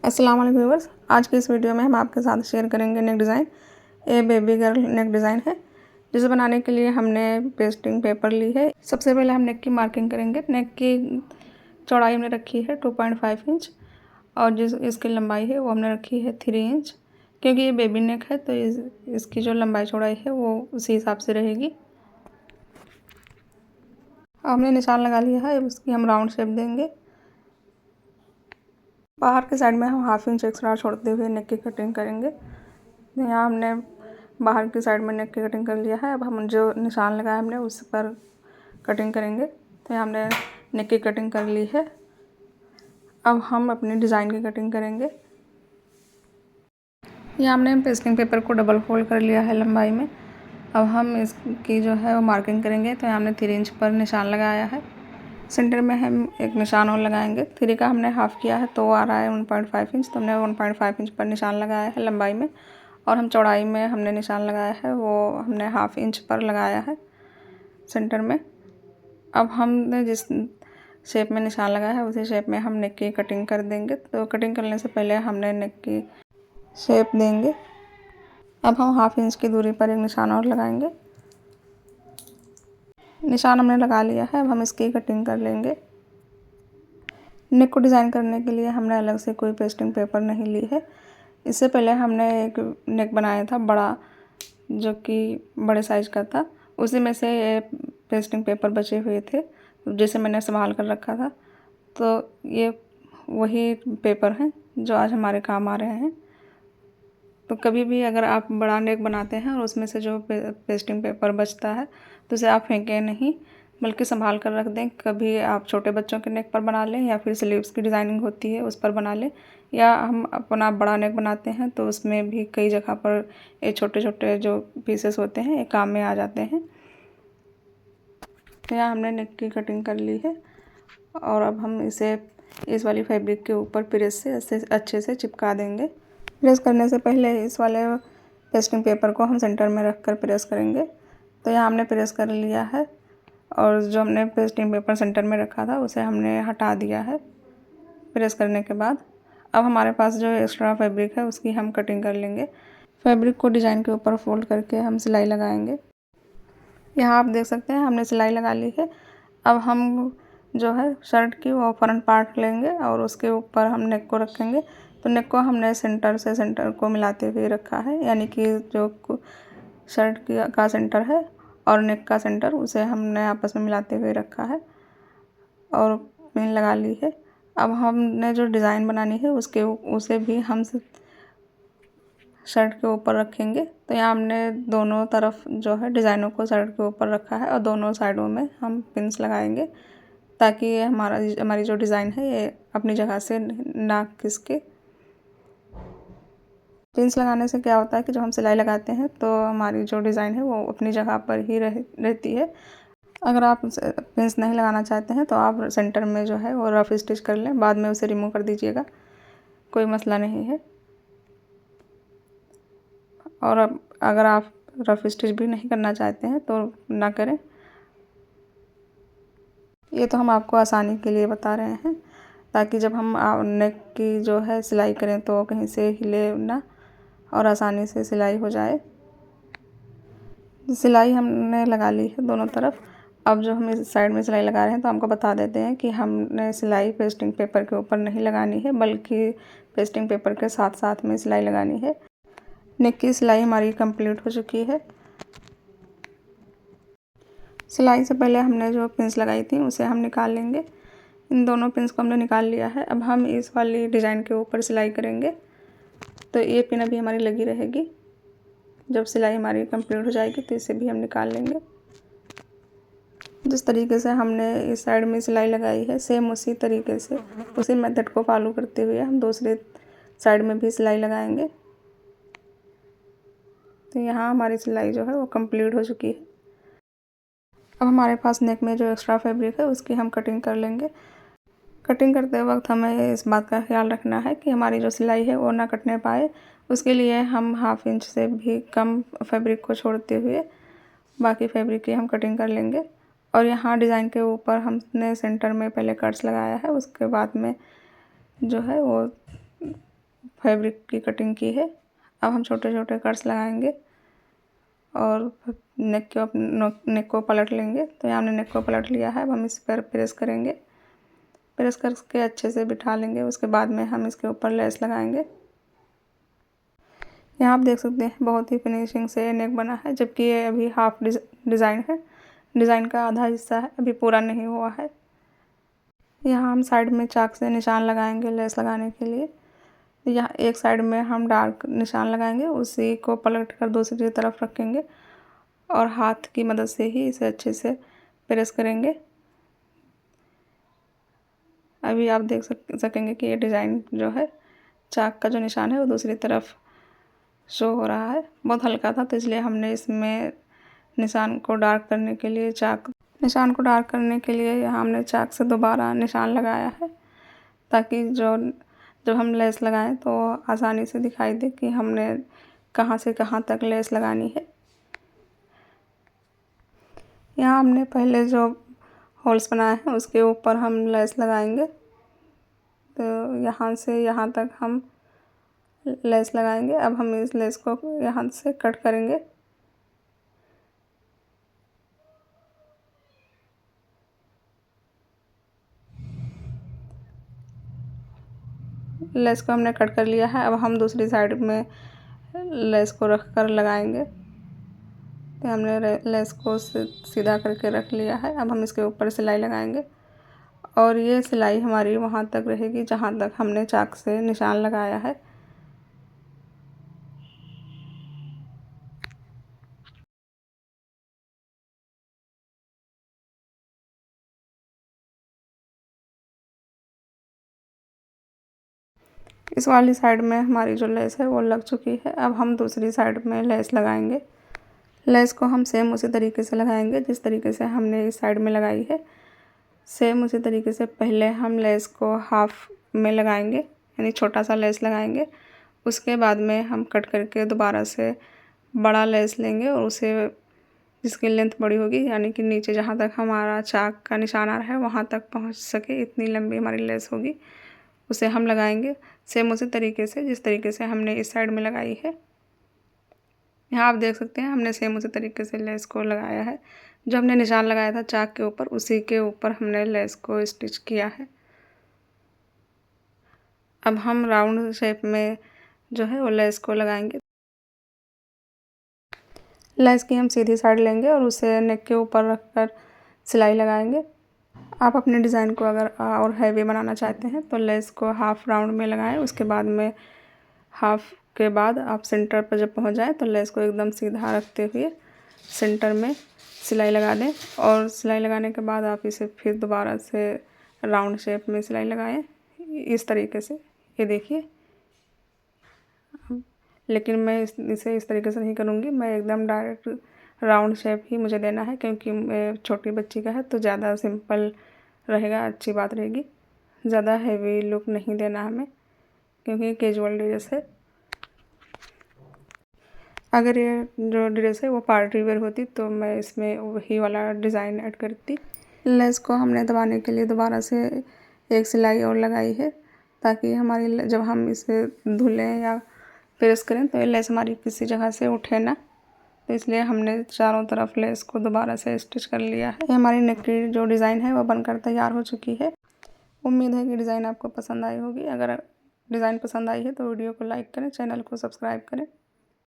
अस्सलाम वालेकुम व्यूअर्स, आज की इस वीडियो में हम आपके साथ शेयर करेंगे नेक डिज़ाइन। ये बेबी गर्ल नेक डिज़ाइन है, जिसे बनाने के लिए हमने पेस्टिंग पेपर ली है। सबसे पहले हम नेक की मार्किंग करेंगे। नेक की चौड़ाई हमने रखी है 2.5 इंच और जिस इसकी लंबाई है वो हमने रखी है 3 इंच, क्योंकि ये बेबी नेक है तो इसकी जो लंबाई चौड़ाई है वो उसी हिसाब से रहेगी। हमने निशान लगा लिया है, उसकी हम राउंड शेप देंगे। बाहर के साइड में हम 1/2 इंच एक्स्ट्रा छोड़ते हुए नेक की कटिंग करेंगे। यहाँ हमने बाहर की साइड में नेक की कटिंग कर लिया है। अब हम जो निशान लगाया हमने उस पर कटिंग करेंगे। तो यहाँ हमने नेक की कटिंग कर ली है। अब हम अपनी डिज़ाइन की कटिंग करेंगे। यहाँ हमने पेस्टिंग पेपर को डबल फोल्ड कर लिया है लंबाई में। अब हम इसकी जो है वो मार्किंग करेंगे। तो यहाँ हमने 3 इंच पर निशान लगाया है। सेंटर में हम एक निशान और लगाएंगे। 3 का हमने हाफ़ किया है तो आ रहा है 1.5 इंच। तो हमने 1.5 इंच पर निशान लगाया है लंबाई में, और हम चौड़ाई में हमने निशान लगाया है वो हमने 1/2 इंच पर लगाया है सेंटर में। अब हमने जिस शेप में निशान लगाया है उसी शेप में हम नेक की कटिंग कर देंगे। तो कटिंग करने से पहले हमने नेक की शेप देंगे। अब हम 1/2 इंच की दूरी पर एक निशान और लगाएंगे। निशान हमने लगा लिया है। अब हम इसकी कटिंग कर लेंगे। नेक को डिज़ाइन करने के लिए हमने अलग से कोई पेस्टिंग पेपर नहीं ली है। इससे पहले हमने एक नेक बनाया था बड़ा, जो कि बड़े साइज़ का था। उसी में से ये पेस्टिंग पेपर बचे हुए थे जिसे मैंने संभाल कर रखा था। तो ये वही पेपर हैं जो आज हमारे काम आ रहे हैं। तो कभी भी अगर आप बड़ा नेक बनाते हैं और उसमें से जो पेस्टिंग पेपर बचता है तो उसे आप फेंकें नहीं, बल्कि संभाल कर रख दें। कभी आप छोटे बच्चों के नेक पर बना लें या फिर स्लीव्स की डिज़ाइनिंग होती है उस पर बना लें, या हम अपना बड़ा नेक बनाते हैं तो उसमें भी कई जगह पर ये छोटे छोटे जो पीसेस होते हैं ये काम में आ जाते हैं। तो यहाँ हमने नेक की कटिंग कर ली है और अब हम इसे इस वाली फैब्रिक के ऊपर प्रेस से अच्छे से चिपका देंगे। प्रेस करने से पहले इस वाले पेस्टिंग पेपर को हम सेंटर में रख कर प्रेस करेंगे। तो यहाँ हमने प्रेस कर लिया है और जो हमने पेस्टिंग पेपर सेंटर में रखा था उसे हमने हटा दिया है प्रेस करने के बाद। अब हमारे पास जो एक्स्ट्रा फैब्रिक है उसकी हम कटिंग कर लेंगे। फैब्रिक को डिज़ाइन के ऊपर फोल्ड करके हम सिलाई लगाएंगे। यहाँ आप देख सकते हैं हमने सिलाई लगा ली है। अब हम जो है शर्ट की वो फ्रंट पार्ट लेंगे और उसके ऊपर हम नेक को रखेंगे। तो नेक को हमने सेंटर से सेंटर को मिलाते हुए रखा है, यानी कि जो शर्ट का सेंटर है और नेक का सेंटर उसे हमने आपस में मिलाते हुए रखा है और पिन लगा ली है। अब हमने जो डिज़ाइन बनानी है उसे भी हम शर्ट के ऊपर रखेंगे। तो यहाँ हमने दोनों तरफ जो है डिज़ाइनों को शर्ट के ऊपर रखा है और दोनों साइडों में हम पिन्स लगाएंगे, ताकि ये हमारी जो डिज़ाइन है ये अपनी जगह से ना खिसके। पिन्स लगाने से क्या होता है कि जब हम सिलाई लगाते हैं तो हमारी जो डिज़ाइन है वो अपनी जगह पर ही रहती है। अगर आप पिन्स नहीं लगाना चाहते हैं तो आप सेंटर में जो है वो रफ स्टिच कर लें, बाद में उसे रिमूव कर दीजिएगा, कोई मसला नहीं है। और अब अगर आप रफ स्टिच भी नहीं करना चाहते हैं तो ना करें। ये तो हम आपको आसानी के लिए बता रहे हैं, ताकि जब हम नेक की जो है सिलाई करें तो कहीं से हिले ना और आसानी से सिलाई हो जाए। सिलाई हमने लगा ली है दोनों तरफ। अब जो हम इस साइड में सिलाई लगा रहे हैं तो हमको बता देते हैं कि हमने सिलाई पेस्टिंग पेपर के ऊपर नहीं लगानी है, बल्कि पेस्टिंग पेपर के साथ साथ में सिलाई लगानी है। नेक की सिलाई हमारी कंप्लीट हो चुकी है। सिलाई से पहले हमने जो पिन्स लगाई थी उसे हम निकाल लेंगे। इन दोनों पिन्स को हमने निकाल लिया है। अब हम इस वाली डिज़ाइन के ऊपर सिलाई करेंगे। तो ये पिन अभी हमारी लगी रहेगी। जब सिलाई हमारी कंप्लीट हो जाएगी तो इसे भी हम निकाल लेंगे। जिस तरीके से हमने इस साइड में सिलाई लगाई है सेम उसी तरीके से उसी मेथड को फॉलो करते हुए हम दूसरे साइड में भी सिलाई लगाएंगे। तो यहाँ हमारी सिलाई जो है वो कंप्लीट हो चुकी है। अब हमारे पास नेक में जो एक्स्ट्रा फैब्रिक है उसकी हम कटिंग कर लेंगे। कटिंग करते वक्त हमें इस बात का ख्याल रखना है कि हमारी जो सिलाई है वो ना कटने पाए। उसके लिए हम 1/2 इंच से भी कम फैब्रिक को छोड़ते हुए बाकी फैब्रिक की हम कटिंग कर लेंगे। और यहाँ डिज़ाइन के ऊपर हमने सेंटर में पहले कट्स लगाया है, उसके बाद में जो है वो फैब्रिक की कटिंग की है। अब हम छोटे छोटे कट्स लगाएंगे और नेक को पलट लेंगे। तो यहाँ हमने नेक को पलट लिया है। अब हम इस पर प्रेस करेंगे, प्रेस करके अच्छे से बिठा लेंगे। उसके बाद में हम इसके ऊपर लेस लगाएंगे। यहाँ आप देख सकते हैं बहुत ही फिनिशिंग से नेक बना है, जबकि ये अभी हाफ डिज़ाइन है। डिज़ाइन का आधा हिस्सा है, अभी पूरा नहीं हुआ है। यहाँ हम साइड में चाक से निशान लगाएंगे लेस लगाने के लिए। यहाँ एक साइड में हम डार्क निशान लगाएंगे, उसी को पलट कर दूसरी तरफ रखेंगे और हाथ की मदद से ही इसे अच्छे से प्रेस करेंगे। अभी आप देख सकेंगे कि ये डिज़ाइन जो है, चाक का जो निशान है वो दूसरी तरफ शो हो रहा है। बहुत हल्का था, तो इसलिए हमने इसमें निशान को डार्क करने के लिए निशान को डार्क करने के लिए यहाँ हमने चाक से दोबारा निशान लगाया है, ताकि जब हम लेस लगाएं तो आसानी से दिखाई दे कि हमने कहाँ से कहाँ तक लेस लगानी है। यहाँ हमने पहले जो होल्स बनाए हैं उसके ऊपर हम लेस लगाएंगे। तो यहाँ से यहाँ तक हम लेस लगाएंगे। अब हम इस लेस को यहाँ से कट करेंगे। लेस को हमने कट कर लिया है। अब हम दूसरी साइड में लेस को रख कर लगाएंगे। तो हमने लेस को सीधा करके रख लिया है। अब हम इसके ऊपर सिलाई लगाएंगे और ये सिलाई हमारी वहाँ तक रहेगी जहाँ तक हमने चाक से निशान लगाया है। इस वाली साइड में हमारी जो लेस है वो लग चुकी है। अब हम दूसरी साइड में लेस लगाएंगे। लेस को हम सेम उसी तरीके से लगाएंगे जिस तरीके से हमने इस साइड में लगाई है। सेम उसी तरीके से पहले हम लेस को हाफ में लगाएंगे, यानी छोटा सा लेस लगाएंगे। उसके बाद में हम कट करके दोबारा से बड़ा लेस लेंगे और उसे जिसकी लेंथ बड़ी होगी, यानी कि नीचे जहाँ तक हमारा चाक का निशान आ रहा है वहाँ तक पहुँच सके इतनी लंबी हमारी लेस होगी, उसे हम लगाएंगे सेम उसी तरीके से जिस तरीके से हमने इस साइड में लगाई है। यहाँ आप देख सकते हैं हमने सेम उसी तरीके से लेस को लगाया है। जो हमने निशान लगाया था चाक के ऊपर, उसी के ऊपर हमने लेस को स्टिच किया है। अब हम राउंड शेप में जो है वो लेस को लगाएंगे। लेस की हम सीधी साइड लेंगे और उसे नेक के ऊपर रखकर सिलाई लगाएंगे। आप अपने डिज़ाइन को अगर और हैवी बनाना चाहते हैं तो लेस को हाफ राउंड में लगाएं। उसके बाद में हाफ के बाद आप सेंटर पर जब पहुंच जाएं तो लेस को एकदम सीधा रखते हुए सेंटर में सिलाई लगा दें और सिलाई लगाने के बाद आप इसे फिर दोबारा से राउंड शेप में सिलाई लगाएं इस तरीके से। ये देखिए, लेकिन मैं इसे इस तरीके से नहीं करूँगी, मैं एकदम डायरेक्ट राउंड शेप ही मुझे देना है, क्योंकि छोटी बच्ची का है तो ज़्यादा सिंपल रहेगा, अच्छी बात रहेगी। ज़्यादा हैवी लुक नहीं देना हमें, क्योंकि कैजुअल ड्रेस है। अगर ये जो ड्रेस है वो पार्टी वेयर होती तो मैं इसमें वही वाला डिज़ाइन ऐड करती। लेस को हमने दबाने के लिए दोबारा से एक सिलाई और लगाई है, ताकि हमारी जब हम इसे धुलें या प्रेस करें तो ये लेस हमारी किसी जगह से उठे ना। तो इसलिए हमने चारों तरफ लेस को दोबारा से स्टिच कर लिया है। ये हमारी नेक की जो डिज़ाइन है वो बनकर तैयार हो चुकी है। उम्मीद है कि डिज़ाइन आपको पसंद आई होगी। अगर डिज़ाइन पसंद आई है तो वीडियो को लाइक करें, चैनल को सब्सक्राइब करें।